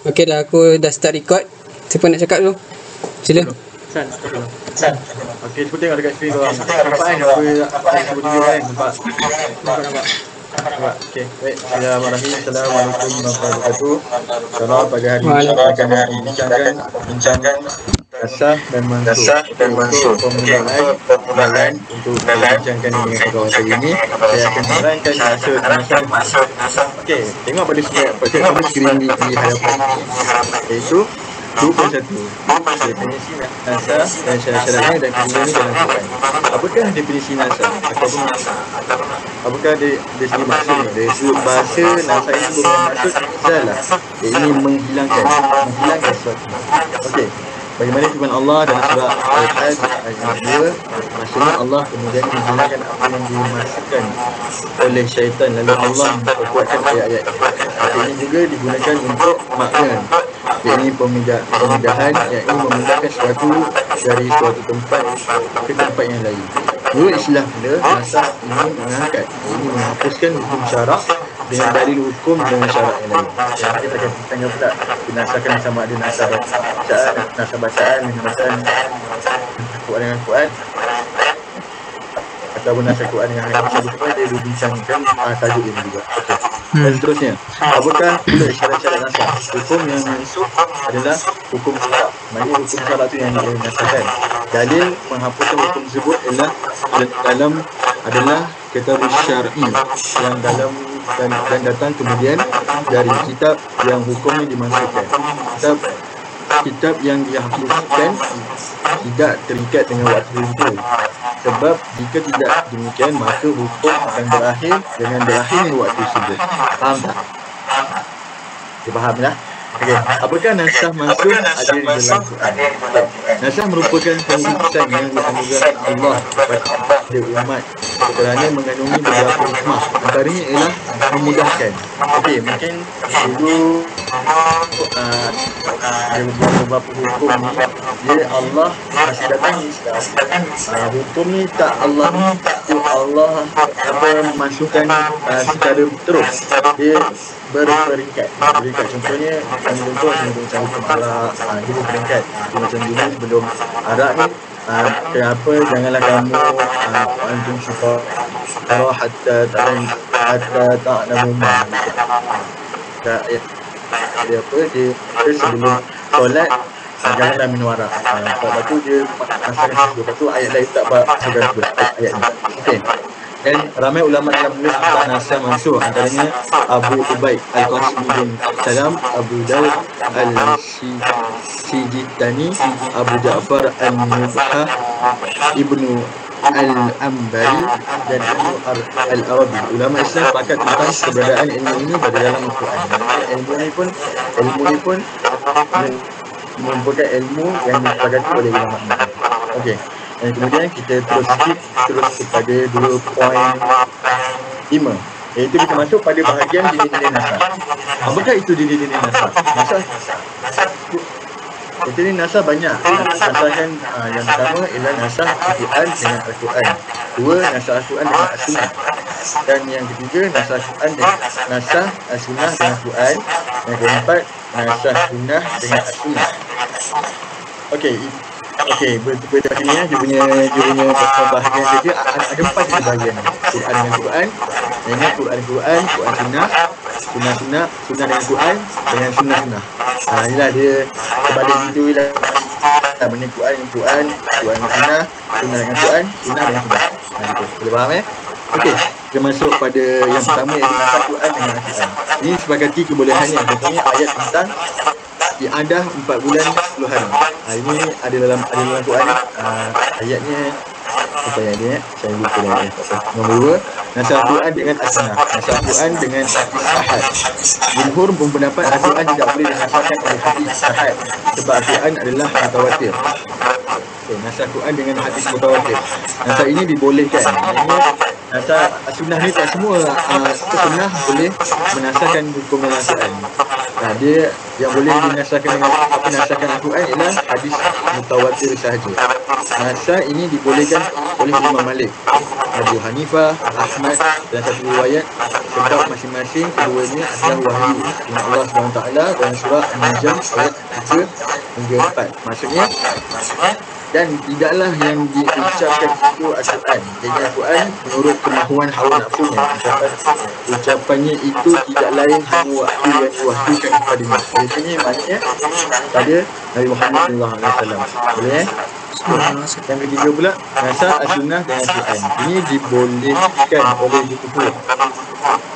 Okey dah, aku dah start record. Siapa nak cakap dulu? Sila. San. Okey, cuba tengok dekat skrin korang. Nampak kan apa yang sebut dia kan? Nampak? Nampak. Okey, baik. Bismillahirrahmanirrahim. Assalamualaikum warahmatullahi wabarakatuh. InsyaAllah pada hari ini kita akan membincangkan Nasakh dan Mansukh. Untuk pembukaan untuk membincangkan dengan kawan kali ini, saya akan menerangkan Nasakh. Okey, tengok pada skrin di hadapan ini, iaitu 2.1 definisi Nasakh dan syarat-syaratnya dan kemudiannya dalam Quran. Apakah definisi Nasakh ataupun apakah dari segi maksudnya? Dari segi bahasa Nasakh itu bermaksud izalah, iaitu menghilangkan sesuatu. Okey, bagaimana firman Allah dalam surah Al-Hajj ayat 2, maksudnya Allah kemudian menghilangkan apa yang dimasukkan oleh syaitan, lalu Allah memperkuatkan ayat-ayat. Ini juga digunakan untuk makna, iaitu pemindahan, iaitu memindahkan sesuatu dari suatu tempat ke tempat yang lain. Menurut istilah pula, Nasakh ini mengangkat, ini menghapuskan hukum syarak dengan dalil hukum dengan syarak yang lain. Yang kita akan tanya pula, dinasahkan sama ada nasakh bacaan dengan bacaan Quran dengan Quran, ataupun nasakh Quran dengan hadis. Semua dia berbincangkan tajuk ini juga. Okey. Dan seterusnya, apakah pula syarat-syarat nasakh? Hukum yang mansukh adalah hukum syarak. Maksudnya hukum syarak itu yang dinasahkan. Dalil menghapuskan hukum tersebut adalah kitab syar'i yang dalam dan datang kemudian dari kitab yang hukumnya dimasukkan. Kitab yang dihapuskan tidak terikat dengan waktu tertentu. Sebab jika tidak demikian, maka hukum akan berakhir dengan berakhirnya waktu tersebut. Faham tak? Dia faham dah? Okey, apakah Nasakh Mansukh ada di dalam Quran? Nasakh merupakan keputusan yang dianugerahkan Allah kepada umat kerana mengandungi beberapa hikmah. Antaranya ialah memudahkan. Okey, mungkin dulu beberapa hukum ni dia Allah masih datang di Islam. Hukum ni tak Allah masukkan secara terus. Dia berperingkat. Contohnya macam hukum Arab, dia berperingkat. Macam dulu sebelum Arab ni, kenapa janganlah kamu antum syukur hatta ta'lamu ma. Dia sebelum solat janganlah minum arak. Lepas tu dia masukkan sesuatu. Lepas tu ayat lain tak masukkan ayat ni. Okey. Dan ramai ulama yang menulis tentang Nasakh Mansukh, antaranya Abu Ubaid Al-Qasim bin Salam, Abu Daud Al-Sijistani, Abu Ja'far Al-Mubhah, Ibnu Al-Ambari dan Ibnu Al-Arabi. Ulama Islam sepakat tentang keberadaan ilmu ini pada dalam Al-Quran. Ilmu ni pun merupakan ilmu yang disepakati oleh ulama. Okey. Dan kemudian kita terus kepada 2.5, iaitu kita masuk pada bahagian dinding-dinding Nasakh. Apakah itu dinding-dinding Nasakh? Nasakh banyak. Nasakh yang pertama ialah Nasakh Al-Quran dengan Al-Quran. Dua, Nasakh Al-Quran dengan As-Sunnah. Dan yang ketiga, Nasakh As-Sunnah dengan Al-Quran. Yang keempat, Nasakh Sunnah dengan As-Sunnah. Okey, berarti ni dia punya bahagian saja ada 4 jenis bahagian. Quran dengan Quran, dengan Quran Sunnah dengan Quran, dengan Sunnah. Inilah dia terbalik video lah. Mana Quran dengan Quran dengan Sunnah dengan Quran, Sunnah dengan Sunnah. Gitu. Boleh faham Okey, kita masuk pada yang pertama, iaitu Nasakh Quran dengan Quran. Ini sepakati kebolehannya. Contohnya ayat tentang iadah 4 bulan 10 hari. Ini ada dalam Quran. Ayatnya apa ayat dia? Saya lupa dah. Nombor 2, Nasakh Quran dengan As-Sunnah. Nasakh Quran dengan hadis ahad. Jumhur berpendapat Al-Quran tidak boleh dinasahkan oleh hadis ahad sebab Al-Quran adalah mutawatir. Nasakh Quran dengan hadis mutawatir. Nasakh ini dibolehkan. Nasah sunnah ni tak semua sunnah boleh menasahkan hukum dalam Al-Quran. Nah, dia yang boleh dinasahkan dengan nasahkan Al-Quran ialah hadis mutawatir sahaja. Nasah ini dibolehkan oleh Imam Malik, Abu Hanifah, Ahmad dan satu riwayat sebab masing-masing keduanya adalah wahyu dengan Allah SWT dalam surah An-Najm ayat 3 hingga 4. Maksudnya dan tidaklah yang diucapkan itu Al-Quran. Jadi Al-Quran menurut kemahuan hawa nafsunya. Ucapannya itu tidak lain hanya wahyu yang diwahyukan kepadanya. Jadi maknanya pada Nabi Muhammad SAW. Boleh Yang ketiga pula, nasah as-sunnah dengan Al-Quran. Ini dibolehkan oleh jumhur.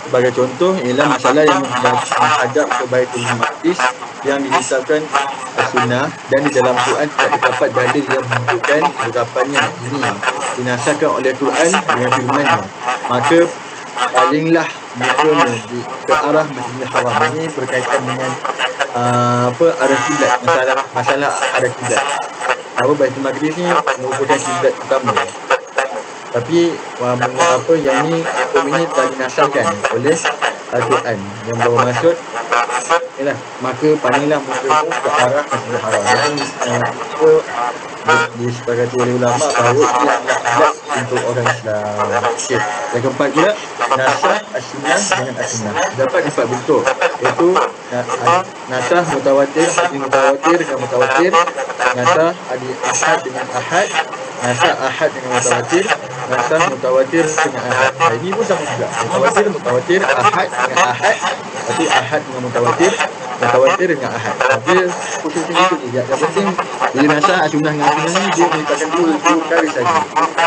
Sebagai contoh ialah masalah yang menghadap ke Baitul Maqdis yang dihisabkan as-sunnah dan di dalam Quran tidak terdapat dalil yang menunjukkan ungkapannya ini dinasahkan oleh Quran dengan firman-Nya. Maka palinglah mukanya ke arah Masjidil Haram. Ini berkaitan dengan arah kiblat, masalah arah kiblat. Baitul Maqdis ni merupakan kiblat utama. Tapi yang ni hukum ini telah dinasahkan oleh Al-Quran yang bermaksud ialah maka palinglah mukamu ke arah Masjidil Haram. Itu disepakati oleh ulama bahawa ini adalah kiblat untuk orang Islam. Okay. Yang keempat pula, nasah as-sunnah dengan as-sunnah. Dapat 4 bentuk, iaitu nasah mutawatir, hadis mutawatir dengan mutawatir, nasah ahad dengan ahad, nasah ahad dengan mutawatir, nasah mutawatir dengan ahad. Ini pun sama juga, mutawatir, ahad dengan ahad, tapi ahad dengan mutawatir dengan ahad. Dia khusus itu juga. Yang penting bila nasah as-sunnah dengan as-sunnah ni dia merupakan dua perkara saja.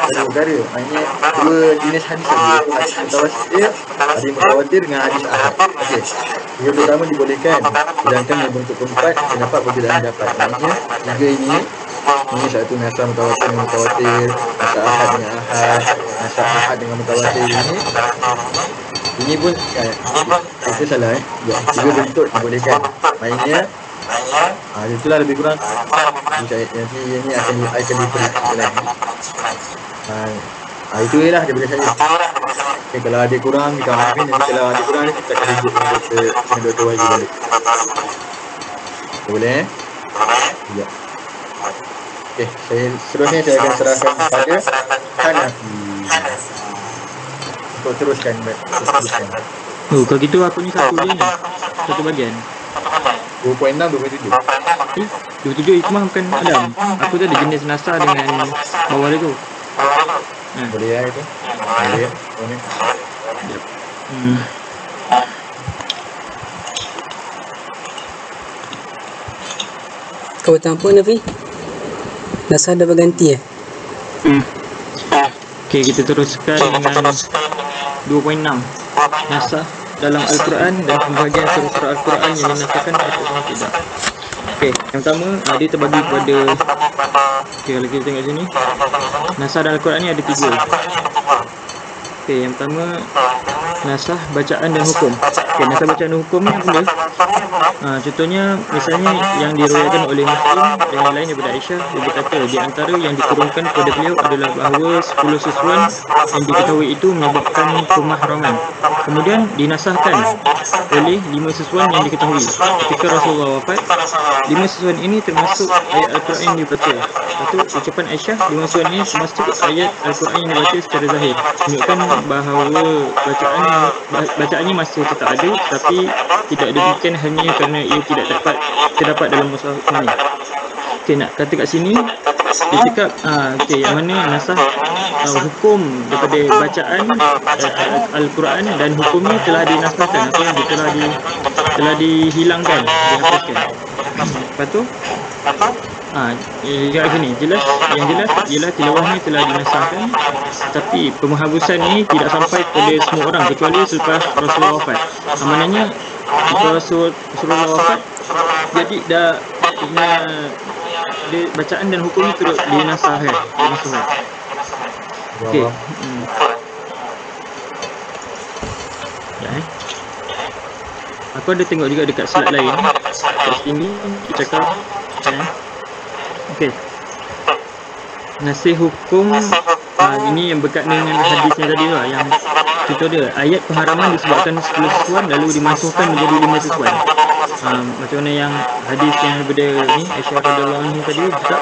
Dua perkara, maknanya dua jenis hadis saja. Hadis mutawatir, hadis mutawatir dengan hadis ahad. Okey. Yang pertama dibolehkan, sedangkan yang bentuk keempat terdapat perbezaan pendapat. Maknanya tiga ini satu nasah mutawatir dengan mutawatir, nasah ahad dengan ahad, nasah ahad dengan mutawatir ini pun itu salah tiga bentuk dibolehkan. Maknanya itulah lebih kurang nanti ini akan diperinci lagi. Itu ialah daripada saya. Okay, kalau ada kurang kita maafkan, nanti kalau ada kurang kita akan rujuk dengan Dr. Wahyu balik. Boleh? Ya. Okay, seterusnya saya akan serahkan kepada Hanafi untuk teruskan. Kalau gitu aku ni satu je ni, satu bagian 2.6, 2.7 27 Hikmah bukan Adam. Aku tu ada jenis nasah dengan bawah dia tu. Boleh lah itu. Boleh. Kau tahu apa Nafi? Nasah dah berganti Okay, kita teruskan dengan 2.6 nasah dalam Al-Quran dan pembahagian surah Al-Quran yang dinasahkan atau tidak. Okay, yang pertama dia terbagi kepada kalau kita tengok sini, nasah dalam Al-Quran ni ada 3. Okay, yang pertama nasah bacaan dan hukum. Okay, nasah bacaan dan hukum ni apa dia? Contohnya misalnya yang diriwayatkan oleh Muslim dan yang lain daripada Aisyah, dia berkata di antara yang dikurungkan kepada beliau adalah bahawa 10 sesuatu yang diketahui itu menyebabkan pemahraman. Kemudian dinasahkan oleh 5 sesuatu yang diketahui ketika Rasulullah wafat. 5 sesuatu ini termasuk ayat Al-Quran yang dibaca. Lepas tu ucapan Aisyah, 5 sesuatu ini termasuk ayat Al-Quran yang dibaca secara zahir, menunjukkan bahawa bacaannya masih tetap ada, tapi tidak demikian hanya kerana ia tidak terdapat dalam mushaf ini. Okey, nak kata kat sini dia cakap yang mana nasah hukum daripada bacaan Al-Quran dan hukumnya telah dinasahkan atau telah dihilangkan, dihapuskan. Lepas tu kat sini yang jelas ialah tilawahnya telah dinasahkan, tapi pemenghabusan ini tidak sampai kepada semua orang kecuali selepas Rasulullah wafat. Maknanya Rasulullah wafat, jadi dah bacaan dan hukumnya turut dinasahkan. Okey. Aku ada tengok juga dekat slide lain. Kat sini kita cakap okey. Nasih hukum ini yang berkait dengan hadisnya tadi tu lah, yang contoh dia ayat pengharaman disebabkan 10 sesuan lalu dimasukkan menjadi 5 sesuan. Macam mana yang hadis yang daripada ni Aisyah radhiyallahu anha tadi cakap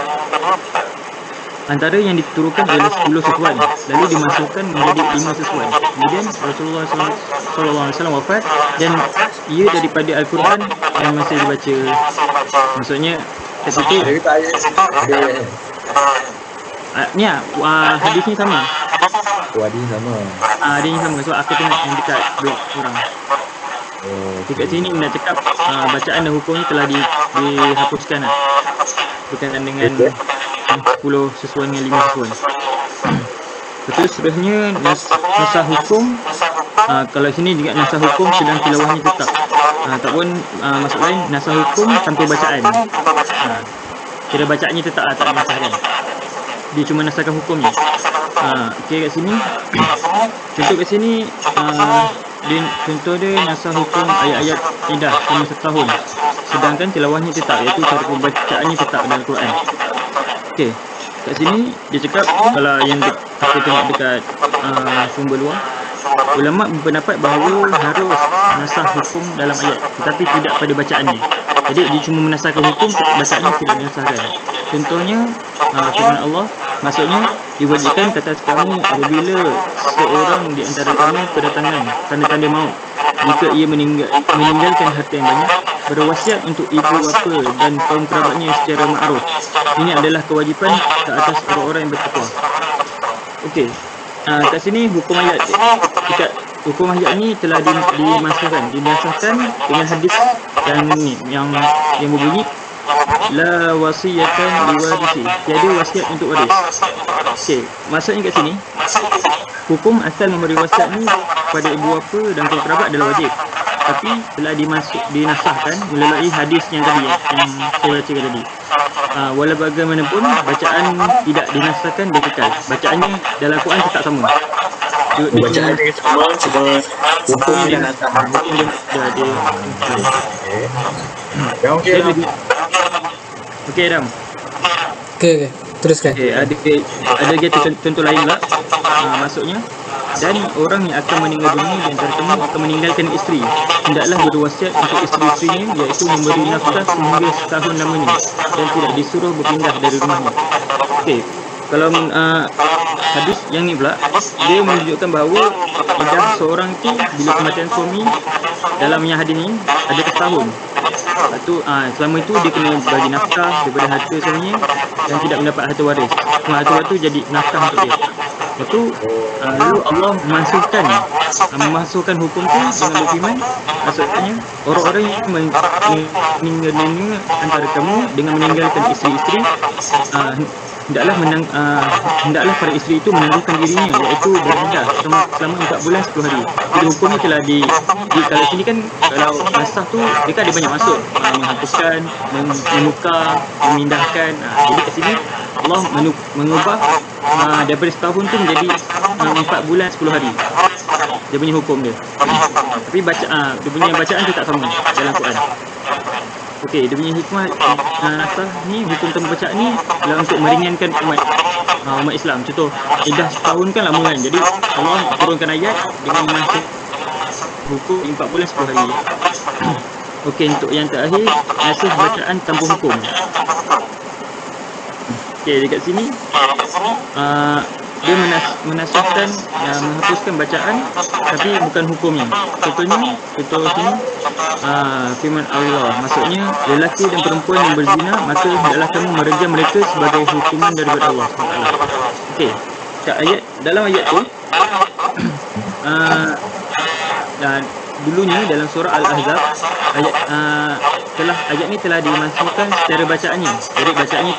antara yang diturunkan adalah 10 sesuan lalu dimasukkan menjadi 5 sesuan. Kemudian Rasulullah SAW wafat dan ia daripada Al-Quran yang masih dibaca. Maksudnya kat situ Dia kata ayat ni hadis ni sama. Wadi sama. Hadis ni sama sebab aku tengok yang dekat blog orang. Dekat sini nak cakap bacaan dan hukum ni telah dihapuskan lah, berkaitan dengan 10 sesuai dengan 5 sesuai. Betul, seterusnya nasah hukum. Kalau sini juga nasah hukum sedang tilawahnya tetap. Ataupun maksud lain nasah hukum tanpa bacaan. Kira bacaannya tetap tak dinasahkan. Dia cuma nasahkan hukumnya. Okay, kat sini contoh kat sini contoh dia nasah hukum ayat-ayat iddah selama setahun, sedangkan tilawahnya tetap, iaitu cara pembacaannya tetap dalam Al-Quran. Okey, kat sini dia cakap kalau yang kita tengok dekat sumber luar, ulama berpendapat bahawa harus nasah hukum dalam ayat tetapi tidak pada bacaannya. Jadi dia cuma menasahkan hukum, bacaannya tidak dinasahkan. Contohnya firman Allah, maksudnya diwajibkan ke atas kamu apabila seorang di antara kamu kedatangan tanda-tanda maut, jika ia meninggalkan harta yang banyak, berwasiat untuk ibu bapa dan kaum kerabatnya secara ma'ruf. Ini adalah kewajipan ke atas orang-orang yang bertakwa. Okey, kat sini hukum ayat hukum ayat ni telah dinasahkan dengan hadis yang berbunyi la wasiyatan liwarisi, tiada wasiat untuk waris. Okey, maksudnya kat sini hukum asal memberi wasiat ni pada ibu bapa dan kaum kerabat adalah wajib, tapi telah dinasahkan melalui hadis yang tadi yang saya bacakan tadi. Walau bagaimanapun bacaan tidak dinasahkan, dia kekal. Bacaannya dalam Quran tetap sama. Bacaan dia sama, cuma hukumnya dia nasah. Okey lah. Okey Ram. Okey, teruskan. Okey, ada lagi contoh lain pula. Maksudnya, dan orang yang akan meninggal dunia di antara kamu akan meninggalkan isteri, hendaklah berwasiat untuk isteri-isterinya, iaitu memberi nafkah sehingga setahun lamanya dan tidak disuruh berpindah dari rumahnya. Okey, kalau hadis yang ni pula, dia menunjukkan bahawa iddah seorang tu bila kematian suami, dalam yang hadis ni ada setahun. Lepas tu selama itu dia kena bagi nafkah daripada harta suaminya dan tidak mendapat harta waris. Harta waris tu jadi nafkah untuk dia. Lepas tu lalu Allah memasukkan hukum tu dengan berfirman, maksudnya orang-orang yang meninggal dunia antara kamu dengan meninggalkan isteri-isteri, hendaklah para isteri itu menangguhkan dirinya, iaitu beriddah selama 4 bulan 10 hari. Jadi hukumnya telah kalau sini kan, kalau nasah tu dia kan ada banyak maksud, menghapuskan, menukar, memindahkan. Jadi kat sini Allah mengubah daripada setahun tu menjadi 4 bulan 10 hari. Dia punya hukum dia. Tapi dia punya bacaan tu tak sama dalam Quran. Okey, dia punya hikmah nasah ni, hukum tanpa bacaan ni adalah untuk meringankan umat Islam. Contoh, iddah setahun kan lama kan. Jadi Allah turunkan ayat dengan masuk hukum 4 bulan 10 hari. Okey, untuk yang terakhir, nasah bacaan tanpa hukum. Okey, dekat sini dia menasahkan, menghapuskan bacaan tapi bukan hukumnya. Contoh sini firman Allah, maksudnya lelaki dan perempuan yang berzina, maka hendaklah kamu merejam mereka sebagai hukuman daripada Allah SWT. Okey, dalam ayat tu dan dulunya dalam surah Al-Ahzab, ayat ni telah dimasukkan secara bacaannya. Jadi bacaannya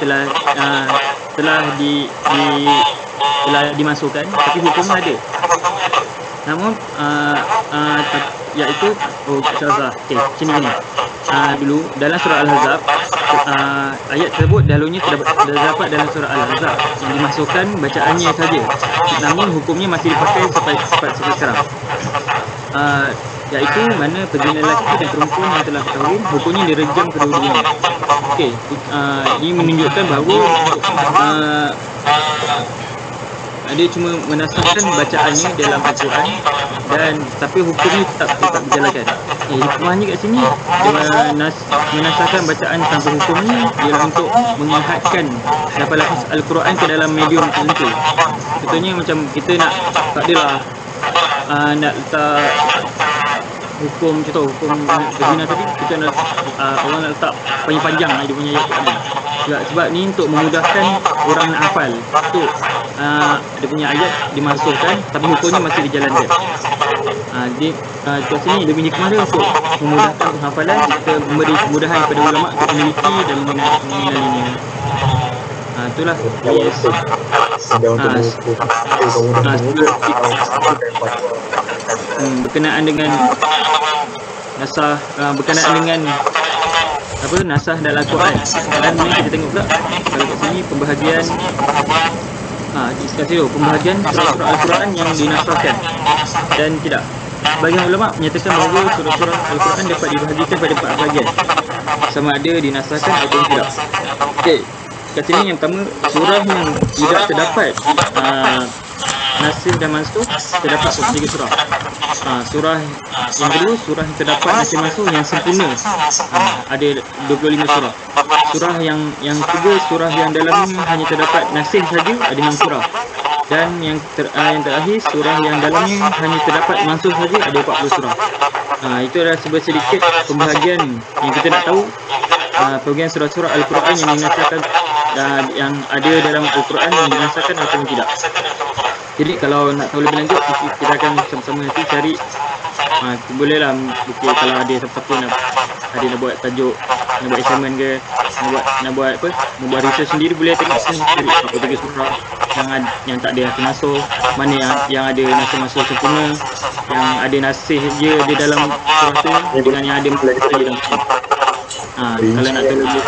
telah dimasukkan, tapi hukumnya ada. Namun iaitu salah. Okey, sini. Dulu dalam surah Al-Ahzab, ayat tersebut dahulunya terdapat dalam surah Al-Ahzab yang dimasukkan bacaannya saja. Namun hukumnya masih dipakai sampai sekarang. Iaitu mana pezina lelaki dan perempuan yang telah berkahwin, hukumnya direjam kedua-duanya. Okey, ini menunjukkan bahawa dia cuma menasahkan bacaannya dalam Al-Quran dan tapi hukumnya tetap dijalankan. Hikmahnya kat sini dia menasahkan bacaan tanpa hukumnya ialah untuk mengihatkan lafaz Al-Quran ke dalam medium tertentu. Contohnya macam kita nak tak adalah nak letak hukum contoh hukum berzina tadi, kita nak orang nak letak panjang-panjang dia punya ayat Quran. Sebab ni untuk memudahkan orang nak hafal. Untuk dia punya ayat dimasukkan tapi hukumnya masih dijalankan. Kat sini lebih hikmah dia untuk memudahkan penghafalan serta memberi kemudahan kepada ulama untuk meneliti dan mengenalinya. Itulah yes. Berkenaan dengan nasah berkenaan dengan nasah dalam Al-Quran. Dan ni kita tengok pula kalau kat sini pembahagian pembahagian surah-surah Al-Quran yang dinasahkan dan tidak. Sebagian ulama menyatakan bahawa surah-surah Al-Quran dapat dibahagikan pada 4 bahagian, sama ada dinasahkan atau tidak. Okey, kat sini yang pertama, surah yang tidak terdapat nasih dan mansukh terdapat 3 surah. Surah yang kedua, surah yang terdapat nasih mansukh yang sempurna, ada 25 surah. Surah yang ketiga, surah yang dalamnya hanya terdapat nasih saja, ada 6 surah. Dan yang terakhir, surah yang dalamnya hanya terdapat mansukh saja, ada 40 surah. Itu adalah sedikit pembahagian yang kita nak tahu pembahagian surah-surah Al-Quran yang dinasahkan dan yang ada dalam Al-Quran yang dinasahkan atau tidak. Jadi kalau nak tahu lebih lanjut, kita akan sama-sama nanti cari. Bolehlah kalau ada siapa-siapa nak buat tajuk, nak buat assignment ke, nak buat research sendiri, boleh tengok sini, cari 43 surah yang tak ada nasih masuk, mana yang ada nasih masuk sempurna, yang ada nasih je di dalam surah tu dengan yang ada masih dalam sini. Kalau nak tahu lebih.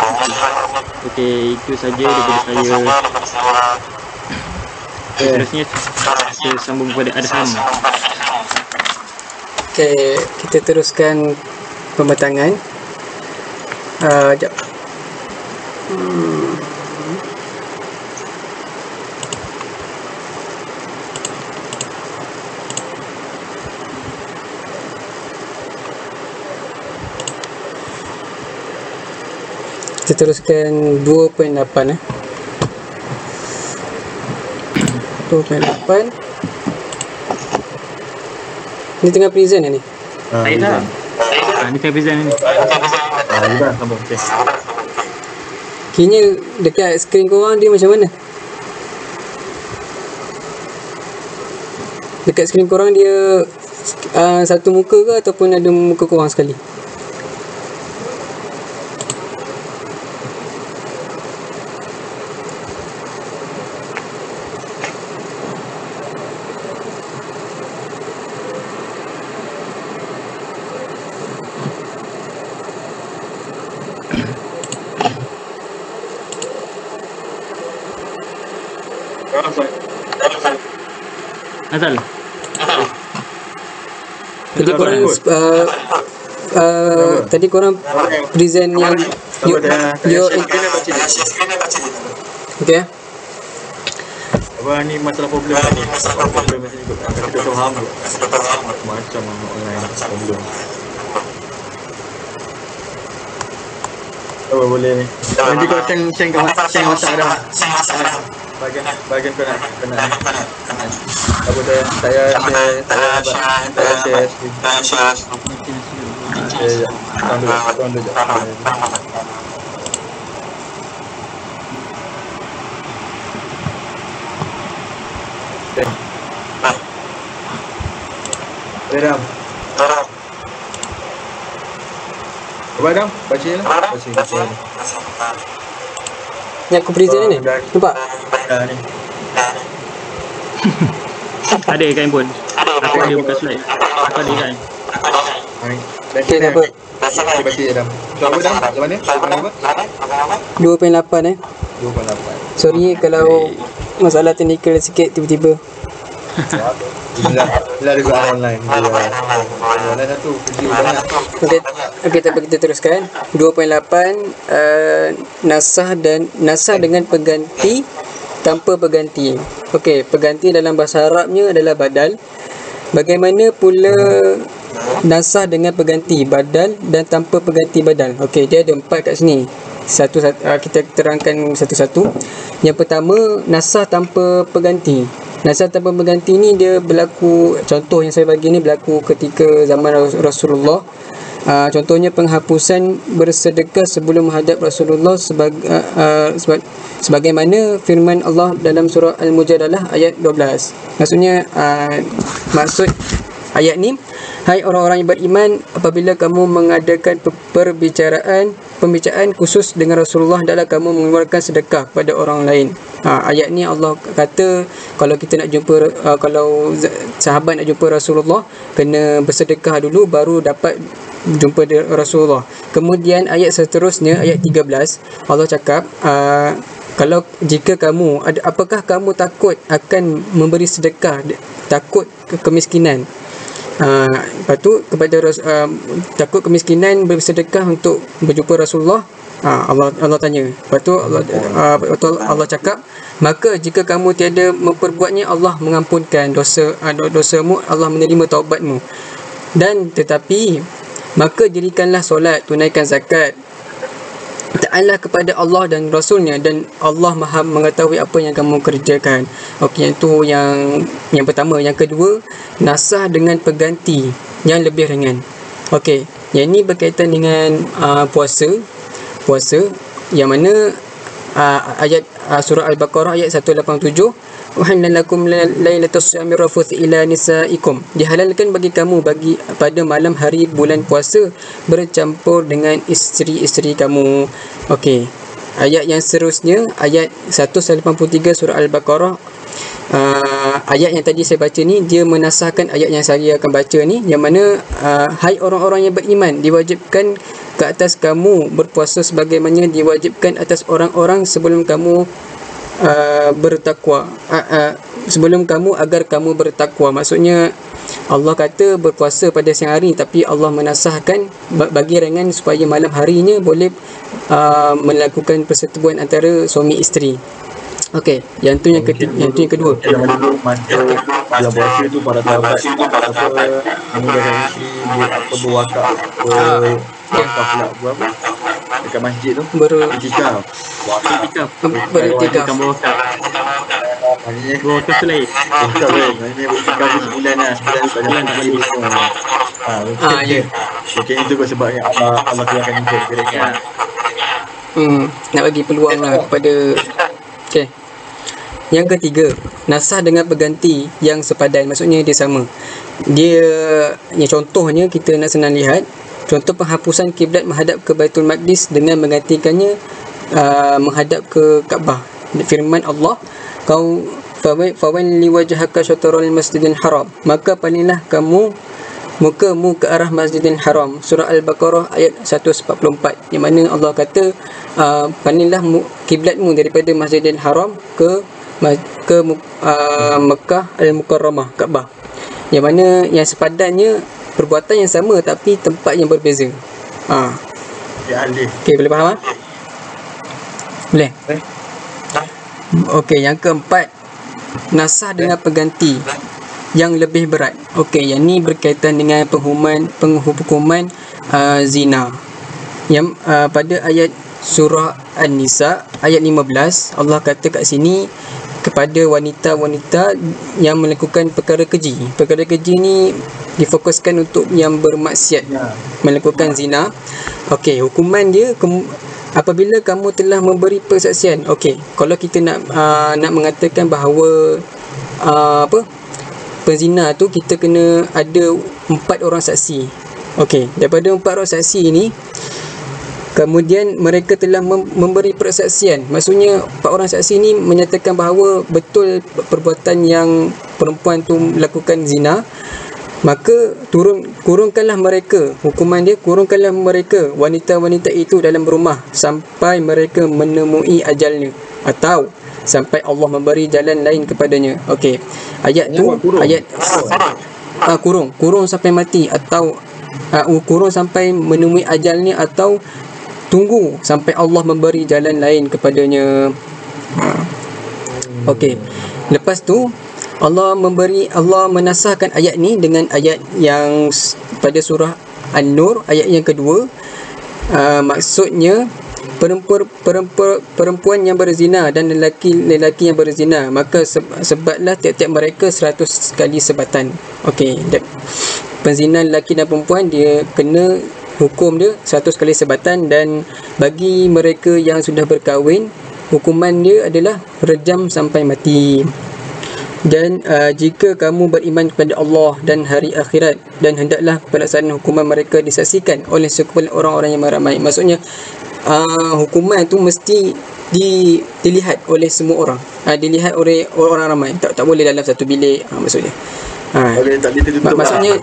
Okey, itu saja daripada saya. Seterusnya kita sambung kepada Adham. Okey, kita teruskan pembatangan. Sekejap. Kita teruskan 2.8 2.8. Ni tengah present ni. Saya dah. Ni tengah present ni. Dah sambung. Okey. Kini dekat skrin korang dia macam mana? Dekat skrin korang dia satu muka ke ataupun ada muka korang sekali? Azal. Tadi korang present yang okey. Apa ni masalah problem ni? Problem macam ni. Kita faham macam online problem. Boleh ni. Nanti kau share WhatsApp dah. Bagian kau nak apa saya share tuan dulu. Ram. Ram, baca je lah. Baca. Ni aku present ni. Nampak? Ni. Ada kat handphone. Aku ada buka slide. Aku ada kan. Okey, tak apa. Baca je Ram. So apa Ram? Macam mana? 2.8 2.8. Sorry kalau masalah teknikal sikit tiba-tiba. Bila ada soalan online. Online satu, video banyak. Okey, tapi kita teruskan. 2.8 nasah dengan pengganti tanpa pengganti. Okey, pengganti dalam bahasa Arabnya adalah badal. Bagaimana pula nasah dengan pengganti badal dan tanpa pengganti badal? Okey, dia ada 4 kat sini. Kita terangkan satu-satu. Yang pertama, nasah tanpa pengganti. Nasah tanpa pengganti ni dia berlaku, contoh yang saya bagi ni berlaku ketika zaman Rasulullah. Contohnya penghapusan bersedekah sebelum menghadap Rasulullah sebagaimana firman Allah dalam surah Al-Mujadalah ayat 12. Maksudnya maksud ayat ni, hai orang-orang yang beriman, apabila kamu mengadakan pembicaraan khusus dengan Rasulullah, hendaklah kamu mengeluarkan sedekah kepada orang lain. Ayat ni Allah kata kalau kita nak jumpa kalau sahabat nak jumpa Rasulullah, kena bersedekah dulu baru dapat jumpa Rasulullah. Kemudian ayat seterusnya, ayat 13, Allah cakap kalau jika kamu apakah kamu takut akan memberi sedekah, takut kemiskinan. Lepas tu kepada takut kemiskinan, bersedekah untuk berjumpa Rasulullah. Allah tanya. Lepas tu Allah cakap, maka jika kamu tiada memperbuatnya, Allah mengampunkan dosamu, Allah menerima taubatmu. Dan tetapi maka dirikanlah solat, tunaikan zakat, taatlah kepada Allah dan Rasulnya, dan Allah Maha mengetahui apa yang kamu kerjakan. Okey, itu yang pertama. Yang kedua, nasah dengan pengganti yang lebih ringan. Okey, yang ini berkaitan dengan puasa, yang mana ayat surah Al-Baqarah ayat 187, uhilla lakum lailatus siyami rafath ila nisaikum, dihalalkan bagi kamu pada malam hari bulan puasa bercampur dengan isteri-isteri kamu. Okey, ayat yang seterusnya ayat 183 surah Al-Baqarah. Ayat yang tadi saya baca ni, dia menasahkan ayat yang saya akan baca ni, yang mana hai orang-orang yang beriman, diwajibkan ke atas kamu berpuasa sebagaimana diwajibkan atas orang-orang sebelum kamu bertakwa, sebelum kamu, agar kamu bertakwa. Maksudnya Allah kata berpuasa pada siang hari, tapi Allah menasahkan bagi ringan supaya malam harinya boleh melakukan persetubuhan antara suami isteri. Okey, yang tu yang ketiga, yang tu yang kedua. Dalam puasa tu para sahabat memudahkan isteri berwakaf, wakaf pula buat apa dekat masjid tu, beriktikaf. Beriktikaf. Maknanya wakaf tu lain. Wakaf lain. Maknanya beriktikaf tu sebulan lah, sebulan tak balik semua. Ya. Mungkin itu kot sebabnya Allah keluarkan itu kira-kira. Nak bagi peluang lah kepada. Okey. Yang ketiga, nasah dengan pengganti yang sepadan, maksudnya dia sama. Contohnya kita nak senang lihat, contoh penghapusan kiblat menghadap ke Baitul Maqdis dengan menggantikannya menghadap ke Kaabah. Firman Allah, kau fawalli wajhaka syatrul masjidil haram, maka palinglah kamu mukamu ke arah Masjidil Haram. Surah Al-Baqarah ayat 144, yang mana Allah kata palinglah kiblatmu daripada Masjidil Haram ke Mekah Al-Mukarramah, Kaabah. Yang mana yang sepadannya perbuatan yang sama tapi tempat yang berbeza. Okey, boleh faham? Boleh? Okey, yang keempat, nasah dengan pengganti yang lebih berat. Okey, yang ni berkaitan dengan penghukuman zina. Yang pada ayat surah An-Nisa ayat 15, Allah kata kat sini kepada wanita-wanita yang melakukan perkara keji. Perkara keji ni difokuskan untuk yang bermaksiat, melakukan zina. Okey, hukuman dia apabila kamu telah memberi persaksian. Okey, kalau kita nak mengatakan bahawa penzina tu kita kena ada 4 orang saksi. Okey, daripada 4 orang saksi ini, kemudian mereka telah memberi persaksian. Maksudnya 4 orang saksi ni menyatakan bahawa betul perbuatan yang perempuan tu melakukan zina. Maka kurungkanlah mereka, hukuman dia kurungkanlah mereka, wanita-wanita itu dalam rumah sampai mereka menemui ajalnya, atau sampai Allah memberi jalan lain kepadanya. Okey, ayat tu ayat kurung sampai mati, atau kurung sampai menemui ajalnya, atau tunggu sampai Allah memberi jalan lain kepadanya. Okey. Lepas tu Allah menasahkan ayat ni dengan ayat yang pada surah An-Nur ayat yang kedua. Maksudnya perempuan yang berzina dan lelaki yang berzina, maka sebatlah tiap-tiap mereka 100 kali sebatan. Okey, penzina lelaki dan perempuan dia kena hukum dia 100 kali sebatan, dan bagi mereka yang sudah berkahwin hukuman dia adalah rejam sampai mati. Dan jika kamu beriman kepada Allah dan hari akhirat, dan hendaklah pelaksanaan hukuman mereka disaksikan oleh sekumpulan orang-orang yang ramai. Maksudnya hukuman tu mesti dilihat oleh semua orang, dilihat oleh orang ramai, tak boleh dalam satu bilik, maksudnya Boleh tak boleh tertutup maksudnya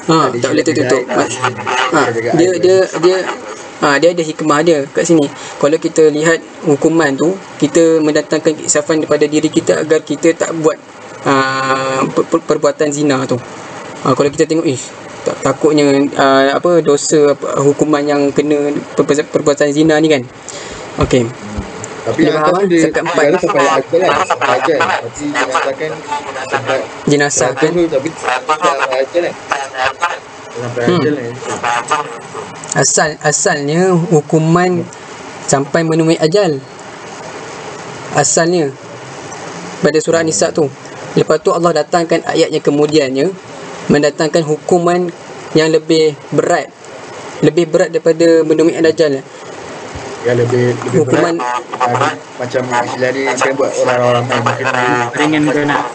tak boleh tertutup. Dia ada hikmah dia kat sini. Kalau kita lihat hukuman tu, kita mendatangkan keinsafan daripada diri kita agar kita tak buat perbuatan zina tu. Kalau kita tengok takutnya dosa hukuman yang kena perbuatan zina ni kan. Okey. Tapi yang atas tu dia keempat sampai akal lah. Akal. Tapi dinasahkan sampai jenazah kan. Tapi sampai akal lah. Sampai akal lah. Asalnya hukuman sampai menemui ajal. Asalnya pada surah Nisa tu. Lepas tu Allah datangkan ayat yang kemudiannya mendatangkan hukuman yang lebih berat daripada menemui ajal. Yang lebih hukuman berat, macam istilah dia kan buat orang-orang mungkin ringan ke nak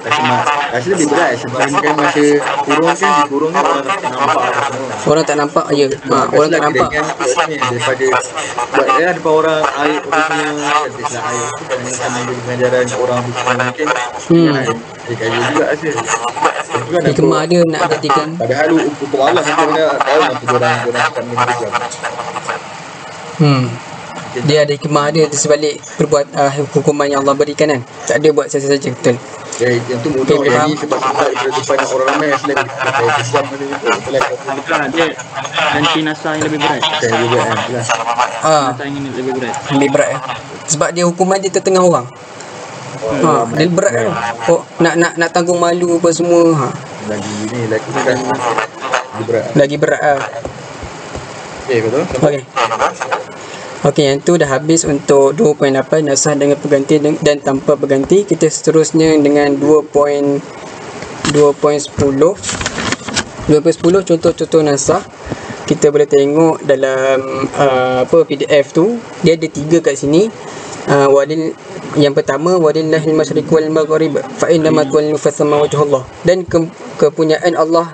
rasa lebih berat sebab kan masa kurung kan dikurung kan orang tak nampak ya. Orang tak nampak daripada buat depan orang air original air tu kan sama dengan pengajaran orang mungkin dia kaji juga rasa hikmah dia nak jadikan, padahal hukum Allah macam mana tahu nanti orang tak mengerti. Dia ada hikmah dia di sebalik hukuman yang Allah berikan kan. Tak ada buat saja-saja. Betul. Yang tu mudah jadi sebab depan orang ramai yang selain Islam dia ganti nasa yang lebih berat. Nasa yang lebih berat. Lebih berat sebab dia hukuman dia tertengah orang. Dia berat kan. Nak tanggung malu apa semua. Lagi berat betul. Okey, yang tu dah habis untuk 2.8 nasah dengan pengganti dan tanpa pengganti. Kita seterusnya dengan 2.10 contoh-contoh nasah. Kita boleh tengok dalam PDF tu. Dia ada 3 kat sini. Yang pertama, walillahil masyriq wal maghrib fa inna ma tuwallu fa thamma wajhullah. Dan kepunyaan Allah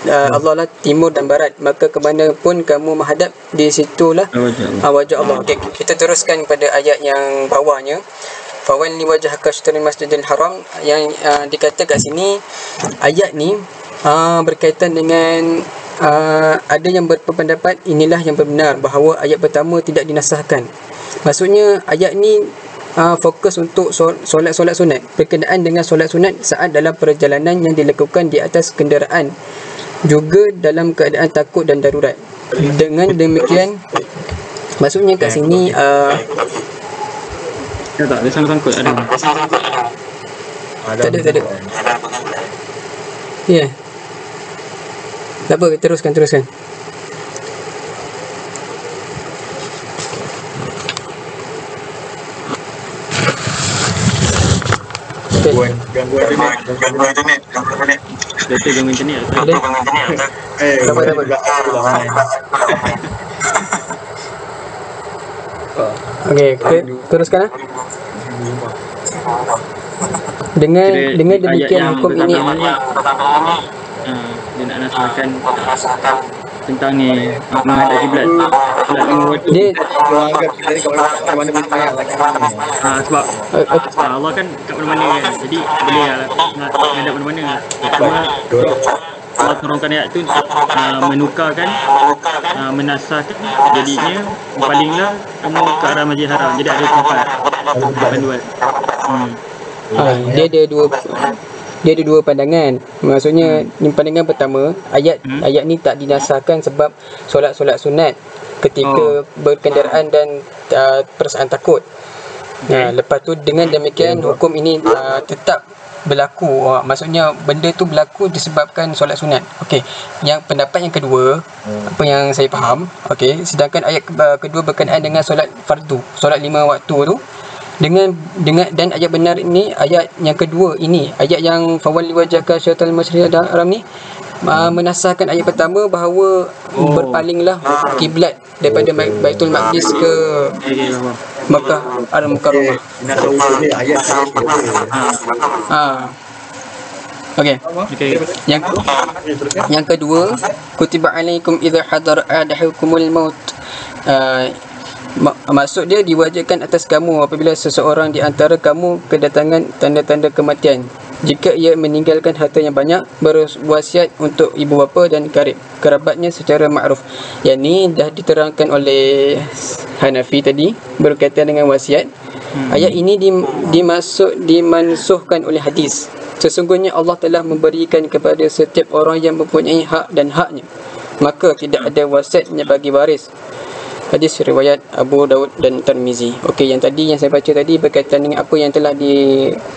lah timur dan barat, maka ke mana pun kamu menghadap, di situlah wajah Allah. Okay, kita teruskan pada ayat yang bawahnya, fawalli wajhaka syatril masjidil haram. Yang dikata kat sini, ayat ni berkaitan dengan ada yang berpendapat inilah yang benar, bahawa ayat pertama tidak dinasahkan. Maksudnya ayat ni fokus untuk solat-solat sunat, berkenaan dengan solat sunat saat dalam perjalanan yang dilakukan di atas kenderaan, juga dalam keadaan takut dan darurat. Dengan demikian, maksudnya kat sini tak ada sangkut ada. Tak ada. Ya. Tak apa, teruskan. Gangguan internet. Betul gangguan internet. Dapat. Okey, teruskan lah. Dengan demikian hukum ini dia nak nasahkan tentang ni menghadap kiblat. Dia anggap kita ni kat mana pun semayang sebab Allah kan kat mana-mana kan, jadi boleh menghadap mana-mana. Cuma Allah turunkan ayat tu menukarkan, menasahkan, jadinya palinglah kamu ke arah Masjid Haram. Jadi ada tempat panduan. Dia ada dua pandangan. Maksudnya pandangan pertama, ayat ni tak dinasahkan sebab solat sunat ketika berkenderaan dan perasaan takut. Lepas tu dengan demikian hukum ini tetap berlaku. Maksudnya benda tu berlaku disebabkan solat sunat. Okey. Yang pendapat yang kedua, apa yang saya faham, okey, sedangkan ayat kedua berkenaan dengan solat fardu, solat 5 waktu tu, dengan dan ayat benar ini, ayat yang kedua ini, ayat yang fawalli wajhaka syatal masjidil haram ni menasahkan ayat pertama bahawa berpalinglah kiblat daripada Baitul Maqdis ke Makkah Al-Mukarramah. Nasa usul ni ayat saya Okey. Yang kedua, kutiba alaikum idza hadara ahadakumul maut. Maksud dia diwajibkan atas kamu apabila seseorang di antara kamu kedatangan tanda-tanda kematian, jika ia meninggalkan harta yang banyak, berwasiat untuk ibu bapa dan kerabatnya secara makruf. Yang ni dah diterangkan oleh Hanafi tadi berkaitan dengan wasiat. Ayat ini dimansuhkan oleh hadis. Sesungguhnya Allah telah memberikan kepada setiap orang yang mempunyai hak dan haknya, maka tidak ada wasiatnya bagi waris. Hadis riwayat Abu Daud dan Tirmizi. Okey, yang saya baca tadi berkaitan dengan apa yang telah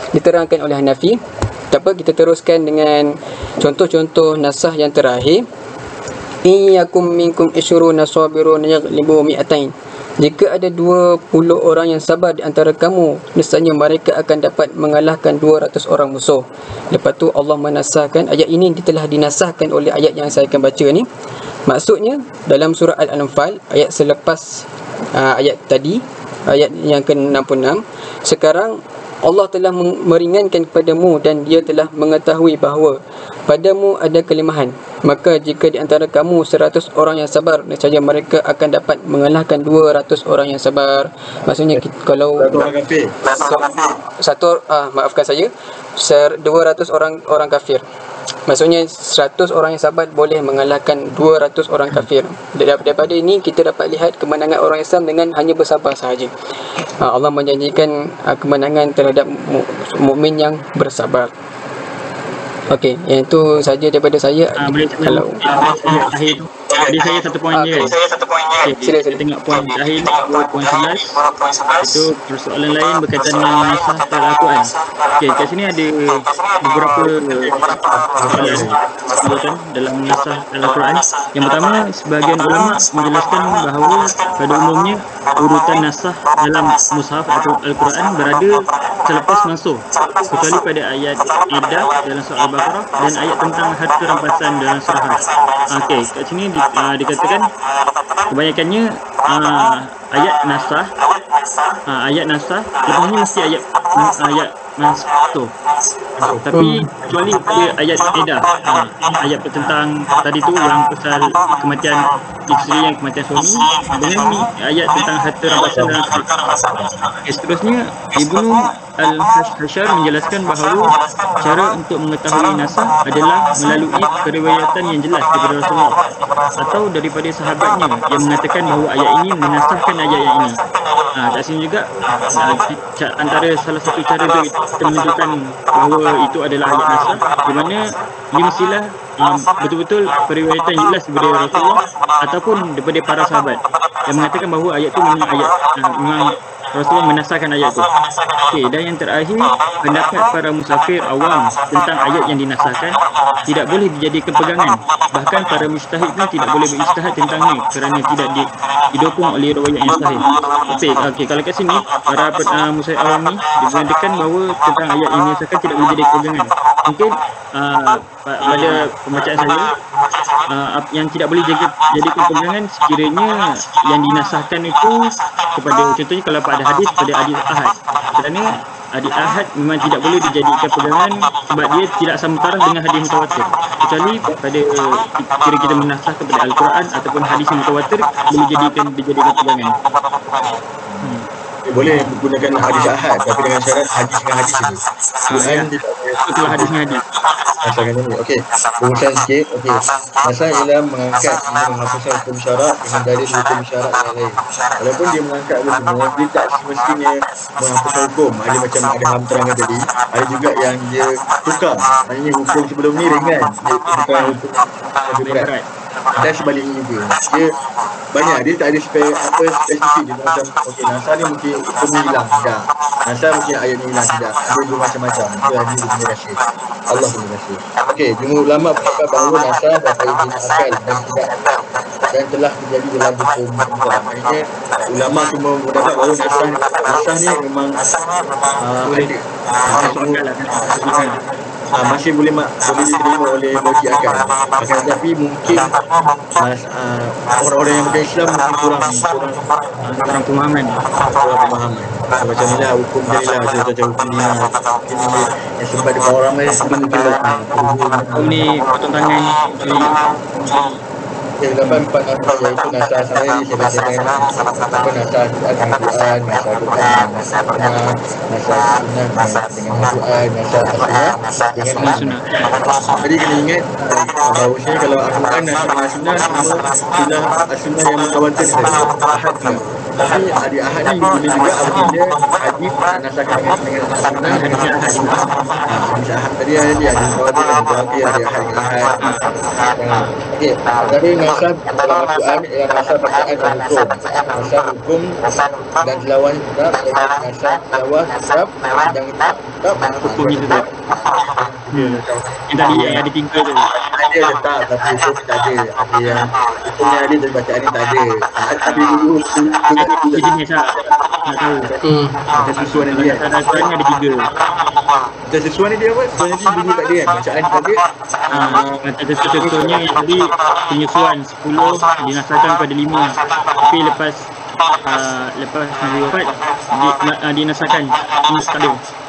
diterangkan oleh Hanafi. Tak apa, kita teruskan dengan contoh-contoh nasah yang terakhir. Iyakum minkum isyuruna sabirun yaghlibu mi'atain. Jika ada 20 orang yang sabar di antara kamu, nescaya mereka akan dapat mengalahkan 200 orang musuh. Lepas tu Allah menasahkan, ayat ini telah dinasahkan oleh ayat yang saya akan baca ni. Maksudnya dalam surah Al-Anfal, ayat selepas ayat tadi, ayat yang ke-66, sekarang Allah telah meringankan kepadamu dan dia telah mengetahui bahawa padamu ada kelemahan. Maka jika di antara kamu 100 orang yang sabar, nescaya mereka akan dapat mengalahkan 200 orang yang sabar. Maksudnya kalau maafkan saya, 200 orang kafir. Maksudnya 100 orang yang sabar boleh mengalahkan 200 orang kafir. Daripada ini kita dapat lihat kemenangan orang Islam dengan hanya bersabar sahaja. Allah menjanjikan kemenangan terhadap mukmin yang bersabar. Okey, yang itu saja daripada saya. Kalau akhir tu tadi saya satu poin je. Okey, kita tengok poin akhir ni, poin 11. Itu persoalan lain berkaitan dengan nasah Al-Quran. Okey, kat sini ada beberapa soalan dalam nasah Al-Quran. Yang pertama, sebahagian ulama menjelaskan bahawa pada umumnya urutan nasah dalam mushaf atau Al-Quran berada selepas mansuh, kecuali pada ayat iddah dalam surah Al-Baqarah dan ayat tentang harta rampasan dalam surah Hajj. Okey, kat sini dikatakan kebanyakannya ayat nasah lepas ni mesti ayat mansuh. Tapi kecuali pada ayat iddah, ayat tentang tadi tu yang pasal kematian isteri yang kematian suami, dengan ayat tentang harta rampasan dalam seterusnya Ibnu Al-Hashar menjelaskan bahawa cara untuk mengetahui nasah adalah melalui periwayatan yang jelas daripada Rasulullah atau daripada sahabatnya yang mengatakan bahawa ayat ini menasahkan ayat yang ini. Kat sini juga antara salah satu cara untuk kita menunjukkan bahawa itu adalah ayat nasah, di mana dia mestilah betul-betul periwayatan jelas daripada Rasulullah ataupun daripada para sahabat yang mengatakan bahawa ayat itu memang ayat memang Rasulullah menasahkan ayat itu. Okey, dan yang terakhir, pendapat para musafir awam tentang ayat yang dinasahkan tidak boleh dijadikan pegangan. Bahkan para mujtahid pun tidak boleh berijtihad tentangnya kerana tidak didukung oleh riwayat yang sahih. Okey, kalau kat sini para musafir awam ni dikatakan bahawa tentang ayat yang dinasahkan tidak boleh dijadikan pegangan. Mungkin pada pembacaan saya, yang tidak boleh jadikan pegangan sekiranya yang dinasahkan itu kepada, contohnya kalau pada hadis, pada hadis ahad, kerana hadis ahad memang tidak boleh dijadikan pegangan sebab dia tidak sementara dengan hadis mutawatir, kecuali pada kira kita menasah kepada Al-Quran ataupun hadis yang mutawatir boleh dijadikan pegangan. Boleh menggunakan hadis ahad tapi dengan syarat hadis dengan hadis itu. Quran Betul, hadis dengan hadis. Asalkan ini. Okey. Rumusan sikit. Okey. Asal ialah mengangkat menghapuskan hukum syarak dengan dalil hukum syarak yang lain. Walaupun dia mengangkat semua, dia tak semestinya menghapuskan hukum. Ada macam ada Ham terangkan tadi, ada juga yang dia tukar. Maknanya hukum sebelum ni ringan, dia tukar hukum lebih berat. dan sebaliknya juga. Dia banyak, dia tak ada spesifik. Dia macam okey, NASA ni mungkin hukum hilang, tidak. NASA mungkin ayat ni hilang, tidak. Dia bermacam-macam. Itu hanya dia punya rahsia. Allah punya rahsia. Okey, jumhur ulama berkata bahawa NASA dapat izin akal dan telah terjadi dalam hukum Allah. Maksudnya ulama semua berdapat bahawa NASA ni memang masih boleh diterima oleh logik akal. Akan tetapi mungkin orang-orang yang bukan Islam mungkin kurang pemahaman. Macam ni lah hukum dia lah, macam hukum ni lah. Yang sebab dia orang ramai sebelum mungkin hukum ni potong tangan terdapat 4 nasa, iaitu nasa saya ni saya bacakan apa nasa Al-Quran, nasa Quran, nasa sunnah dengan Al-Quran, nasa dengan sunnah. Jadi kena ingat bahawasanya kalau Al-Quran, nasa dengan sunnah semua sunnah yang mengkawankan ahad juga. Tapi ada ahad ni boleh juga apabila hadis nasakan dengan sunnah dengan ahad juga. Hadis ahad tadi ada mengkawankan ada ahad. Okey, dari nasa dalam Al-Quran ialah nasa bacaan dan hukum. Nasa hukum dan tilawah tetap, nasa tilawah tetap dan tetap hukum itu tetap. Yang tadi yang ada 3 tu. Ada tetap tapi hukum tak ada. Ada yang hukumnya ada dan bacaan ni tak ada. Tapi dulu Itu jenis lah. Nak tahu. macam susuan yang dia. Al-Quran ni ada 3. Macam susuan ni dia apa? Susuan ni bunyi tak ada kan? Bacaan tak ada. Contohnya yang tadi penyusuan 10 dinasakan pada 5. Tapi lepas Nabi wafat dinasakan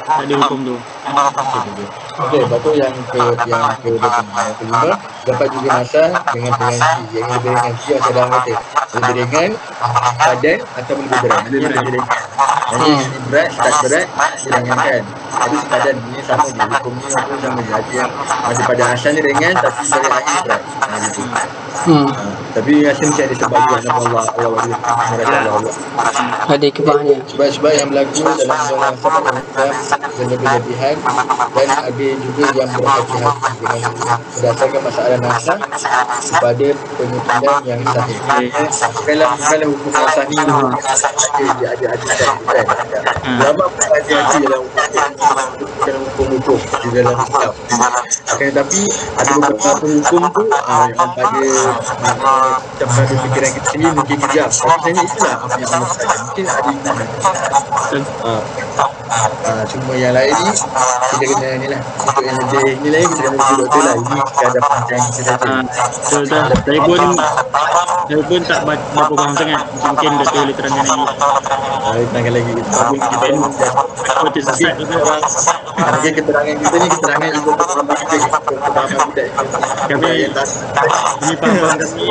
tak ada hukum tu. Okey, lepas tu yang kelima dapat juga nasa dengan pengganti yang lebih ringan. Yang saya dah kata lebih ringan padan atau lebih berat. Lebih ringan. Jadi berat, start berat, diringankan. Tapi sepadan ni sama je, hukum ni pun sama je. Ada yang ada pada asalnya ringan tapi dari akhir berat. Gitu. Tapi rasa mesti ada sebab juga nama Allah Allah. Ada kebahnya. Sebab yang berlaku dalam zaman sahabat dan lebih-lebihan dan ada juga yang berhati-hati dengan berdasarkan masalah nasa kepada penyusunan yang sahih. Kalau hukum nasa ni dia ada lama berhati-hati dalam hukum di dalam Islam. Akan tetapi ada beberapa hukum tu yang pada fikiran kita sendiri mungkin kejam. Sebenarnya itulah apa yang Allah katakan. Mungkin ada cuma yang lain ni kita kena ni lah. Untuk yang lebih ni lain kita kena duduk tu lah. Ini sekadar panjang kita saja. Betul. Saya pun tak berapa faham sangat. Mungkin Dato' boleh terangkan lagi. Terangkan lagi. Kita ni mungkin keterangan kita ni keterangan ikut pemahaman kita. Pemahaman kita. Kami ini faham kami.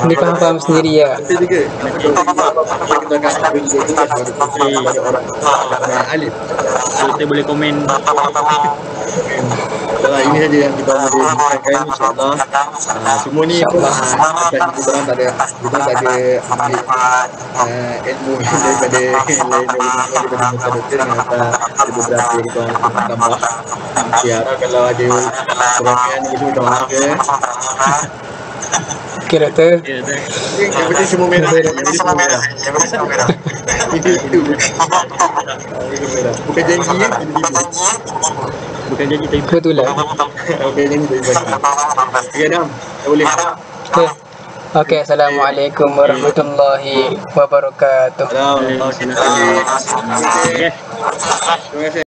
Ini faham sendiri ya. Betul juga. Kita akan juga kepada orang alim. Kita boleh komen. Ini saja yang kita boleh bicarakan, insyaAllah. Semua ni pun kita tak ada ambil ilmu daripada doktor dengan ada beberapa yang kita tambah. Harap kalau ada keramaian ni minta maaf ya. Okey Doktor. Yang penting semua merah. Itu bukan janji ya. Bukan janji tapi Betul lah. Okey, janji dari bagi. Okey, Adam. Boleh. Okey, Assalamualaikum warahmatullahi wabarakatuh. Assalamualaikum. Terima kasih.